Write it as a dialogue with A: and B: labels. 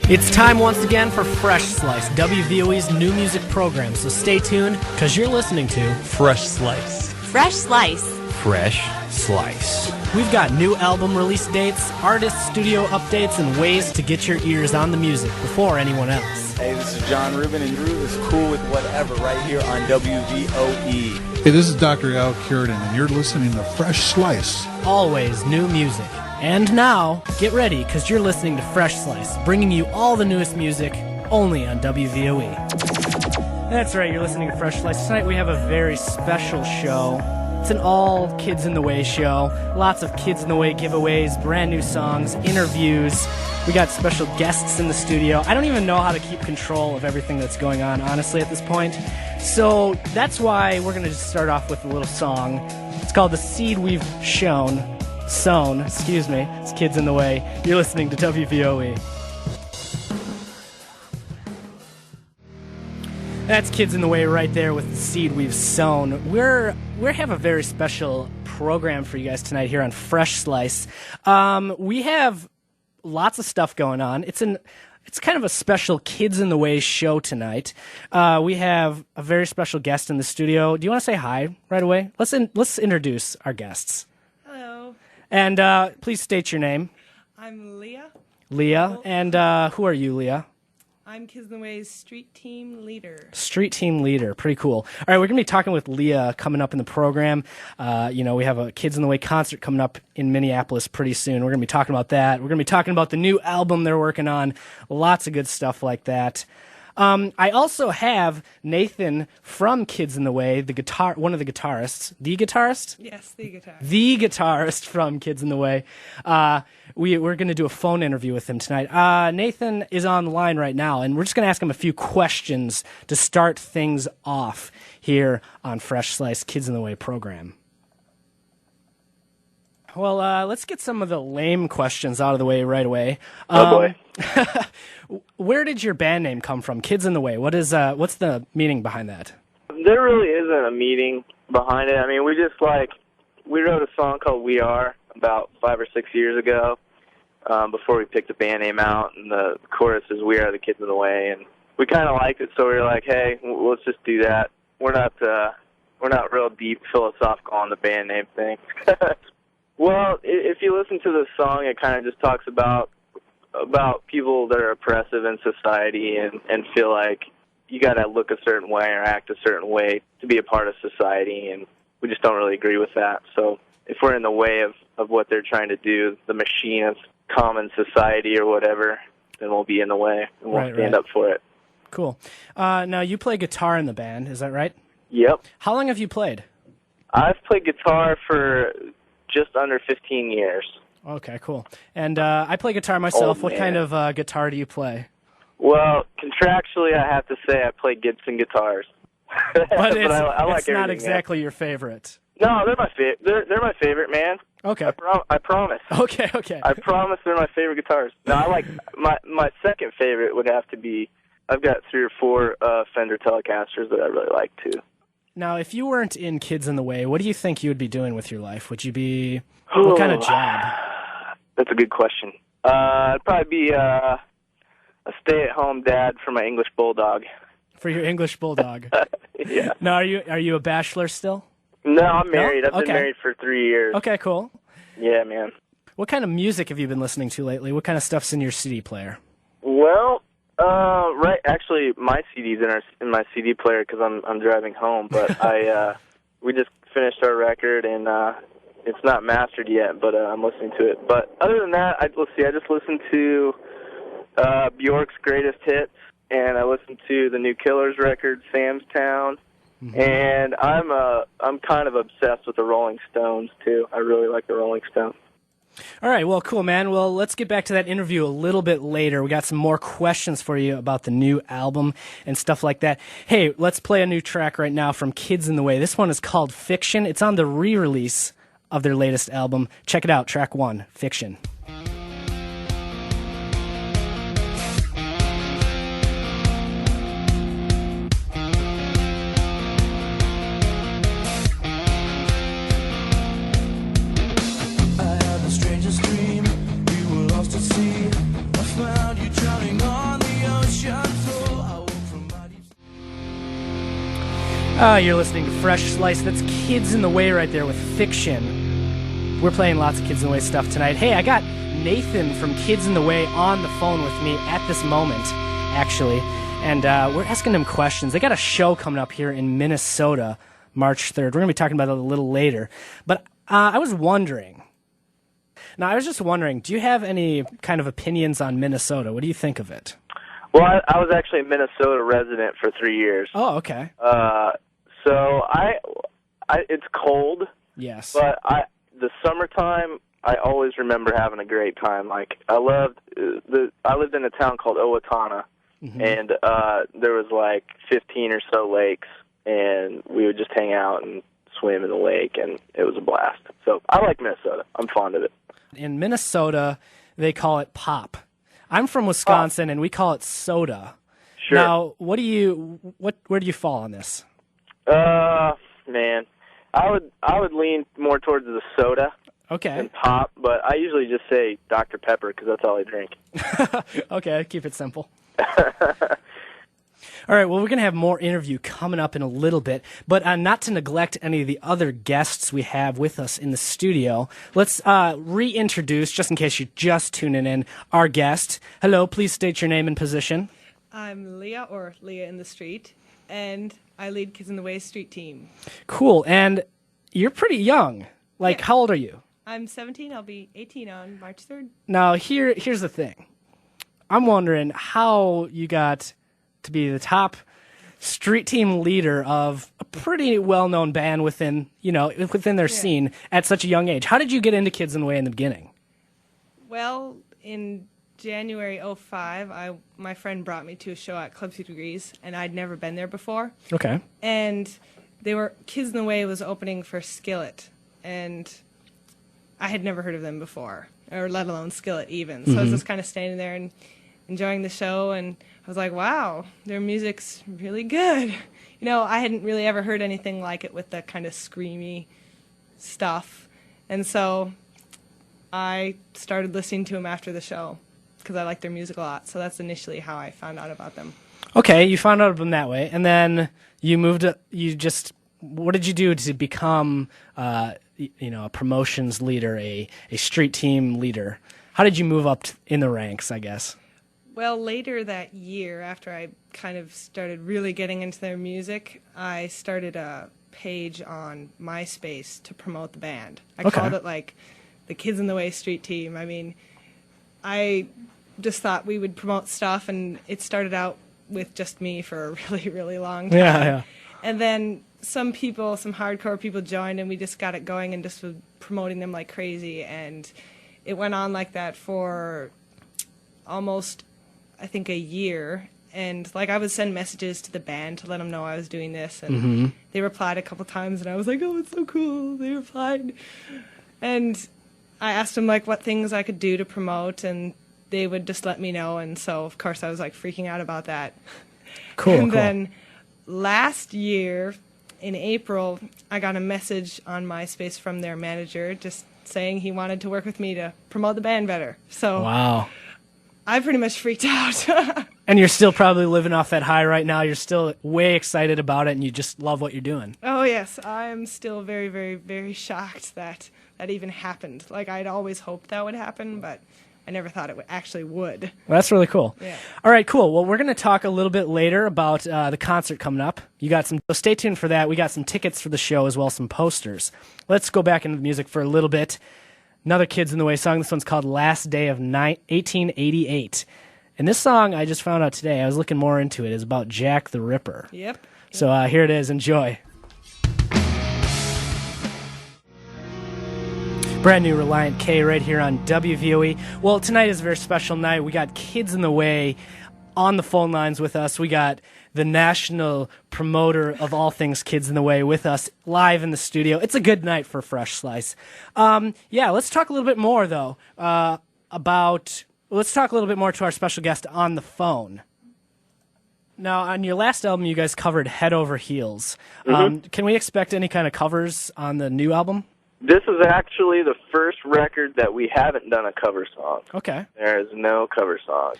A: It's time once again for Fresh Slice, WVOE's new music program. So stay tuned, because you're listening to
B: Fresh Slice.
C: Fresh Slice.
B: Fresh Slice.
A: We've got new album release dates, artists, studio updates, and ways to get your ears on the music before anyone else.
D: Hey, this is John Rubin, and Drew is cool with whatever right here on WVOE.
E: Hey, this is Dr. Al Curidan, and you're listening to Fresh Slice.
A: Always new music. And now, get ready, because you're listening to Fresh Slice, bringing you all the newest music only on WVOE. That's right, you're listening to Fresh Slice. Tonight we have a very special show. It's an all Kids in the Way show. Lots of Kids in the Way giveaways, brand new songs, interviews. We got special guests in the studio. I don't even know how to keep control of everything that's going on, honestly, at this point. So that's why we're going to just start off with a little song. It's called The Seed We've Sown, excuse me. It's Kids in the Way. You're listening to WVOE. That's Kids in the Way right there with The Seed We've Sown. We have a very special program for you guys tonight here on Fresh Slice. We have lots of stuff going on. It's kind of a special Kids in the Way show tonight. We have a very special guest in the studio. Do you want to say hi right away? Let's introduce our guests.
F: Hello.
A: And please state your name.
F: I'm Leah.
A: Leah. And who are you, Leah?
F: I'm Kids in the Way's street team leader.
A: Street team leader. Pretty cool. All right, we're going to be talking with Leah coming up in the program. We have a Kids in the Way concert coming up in Minneapolis pretty soon. We're going to be talking about that. We're going to be talking about the new album they're working on. Lots of good stuff like that. I also have Nathan from Kids in the Way, one of the guitarists. The guitarist?
F: Yes, the guitarist.
A: The guitarist from Kids in the Way. We're going to do a phone interview with him tonight. Nathan is on the line right now, and we're just going to ask him a few questions to start things off here on Fresh Slice Kids in the Way program. Well, let's get some of the lame questions out of the way right away.
G: Oh, boy.
A: Where did your band name come from, Kids in the Way? What's the meaning behind that?
G: There really isn't a meaning behind it. I mean, we wrote a song called We Are about 5 or 6 years ago before we picked the band name out, and the chorus is We Are the Kids in the Way, and we kind of liked it, so we were like, hey, let's just do that. We're not real deep philosophical on the band name thing. Well, if you listen to the song, it kind of just talks about people that are oppressive in society and feel like you got to look a certain way or act a certain way to be a part of society, and we just don't really agree with that. So if we're in the way of what they're trying to do, the machine of common society or whatever, then we'll be in the way and we'll stand up for it.
A: Cool. Now, you play guitar in the band, is that right?
G: Yep.
A: How long have you played?
G: I've played guitar for just under 15 years.
A: Okay, cool. And I play guitar myself. What kind of guitar do you play?
G: Well, contractually, I have to say I play Gibson guitars.
A: But
G: I like
A: it's not exactly your favorite.
G: No, they're my favorite. They're my favorite, man.
A: Okay.
G: I promise.
A: Okay.
G: I promise they're my favorite guitars. No, I like my second favorite would have to be. I've got 3 or 4 Fender Telecasters that I really like too.
A: Now, if you weren't in Kids in the Way, what do you think you would be doing with your life? Would you be what kind of job?
G: That's a good question. I'd probably be a stay-at-home dad for my English bulldog.
A: For your English bulldog.
G: Yeah.
A: Now, are you a bachelor still?
G: No, I'm married.
A: No?
G: I've been married for 3 years.
A: Okay, cool.
G: Yeah, man.
A: What kind of music have you been listening to lately? What kind of stuff's in your CD player?
G: Well, actually, my CD's in my CD player because I'm driving home. But we just finished our record and it's not mastered yet, but I'm listening to it. But other than that, I just listened to Bjork's greatest hits, and I listened to the new Killers record, Sam's Town. Mm-hmm. And I'm kind of obsessed with the Rolling Stones too. I really like the Rolling Stones.
A: All right, well, cool, man. Well, let's get back to that interview a little bit later. We got some more questions for you about the new album and stuff like that. Hey, let's play a new track right now from Kids in the Way. This one is called Fiction. It's on the re-release of their latest album. Check it out, track 1, Fiction.
H: I had the strangest dream. We were lost at sea. I found you drowning on
A: You're listening to Fresh Slice. That's Kids in the Way right there with Fiction. We're playing lots of Kids in the Way stuff tonight. Hey, I got Nathan from Kids in the Way on the phone with me at this moment, actually. And we're asking him questions. They got a show coming up here in Minnesota, March 3rd. We're going to be talking about it a little later. But I was wondering. Now, I was just wondering, do you have any kind of opinions on Minnesota? What do you think of it?
G: Well, I was actually a Minnesota resident for 3 years.
A: Oh, okay.
G: So it's cold.
A: Yes.
G: But the summertime, I always remember having a great time. Like I lived in a town called Owatonna, and there was like 15 or so lakes, and we would just hang out and swim in the lake, and it was a blast. So I like Minnesota. I'm fond of it.
A: In Minnesota, they call it pop. I'm from Wisconsin, and we call it soda.
G: Sure.
A: Now, where do you fall on this?
G: Man, I would lean more towards the soda than pop, but I usually just say Dr. Pepper because that's all I drink.
A: Okay, keep it simple. All right, well, we're going to have more interview coming up in a little bit, but not to neglect any of the other guests we have with us in the studio. Let's reintroduce, just in case you're just tuning in, our guest. Hello, please state your name and position.
F: I'm Leah, or Leah in the Street, and I lead Kids in the Way Street Team.
A: Cool, and you're pretty young. Like, how old are you?
F: I'm 17. I'll be 18 on March 3rd.
A: Now, here's the thing. I'm wondering how you got to be the top street team leader of a pretty well-known band within their scene at such a young age. How did you get into Kids in the Way in the beginning?
F: Well, in January 05, my friend brought me to a show at Club 2 Degrees, and I'd never been there before.
A: Okay.
F: And Kids in the Way was opening for Skillet, and I had never heard of them before, or let alone Skillet even. So I was just kind of standing there and enjoying the show, and I was like, wow, their music's really good. I hadn't really ever heard anything like it with the kind of screamy stuff. And so I started listening to them after the show because I like their music a lot. So that's initially how I found out about them.
A: Okay, you found out about them that way, and then what did you do to become a promotions leader, a street team leader? How did you move up in the ranks, I guess?
F: Well, later that year, after I kind of started really getting into their music, I started a page on MySpace to promote the band. I called it like the Kids in the Way Street Team. I mean, I just thought we would promote stuff, and it started out with just me for a really, really long time.
A: Yeah.
F: And then some hardcore people joined, and we just got it going and just was promoting them like crazy. And it went on like that for almost, I think, a year. And like I would send messages to the band to let them know I was doing this, and they replied a couple times, and I was like, oh, it's so cool. They replied. And I asked them like what things I could do to promote, and they would just let me know. And so of course I was like freaking out about that.
A: Cool.
F: Then last year in April, I got a message on MySpace from their manager just saying he wanted to work with me to promote the band better. So
A: wow.
F: I pretty much freaked out.
A: And you're still probably living off that high right now. You're still way excited about it, and you just love what you're doing.
F: Oh, yes. I'm still very, very, very shocked that that even happened. Like, I'd always hoped that would happen, but I never thought it actually would.
A: Well, that's really cool.
F: Yeah.
A: All right, cool. Well, we're going to talk a little bit later about the concert coming up. So stay tuned for that. We got some tickets for the show as well, some posters. Let's go back into the music for a little bit. Another Kids in the Way song. This one's called Last Day of 1888. And this song, I just found out today, I was looking more into it, is about Jack the Ripper.
F: Yep.
A: So here it is. Enjoy. Brand new Reliant K right here on WVOE. Well, tonight is a very special night. We got Kids in the Way on the phone lines with us. We got the national promoter of all things Kids in the Way with us live in the studio. It's a good night for Fresh Slice. Let's talk a little bit more, though, let's talk a little bit more to our special guest on the phone. Now, on your last album, you guys covered Head Over Heels. Can we expect any kind of covers on the new album?
G: This is actually the first record that we haven't done a cover song.
A: Okay.
G: There is no cover songs.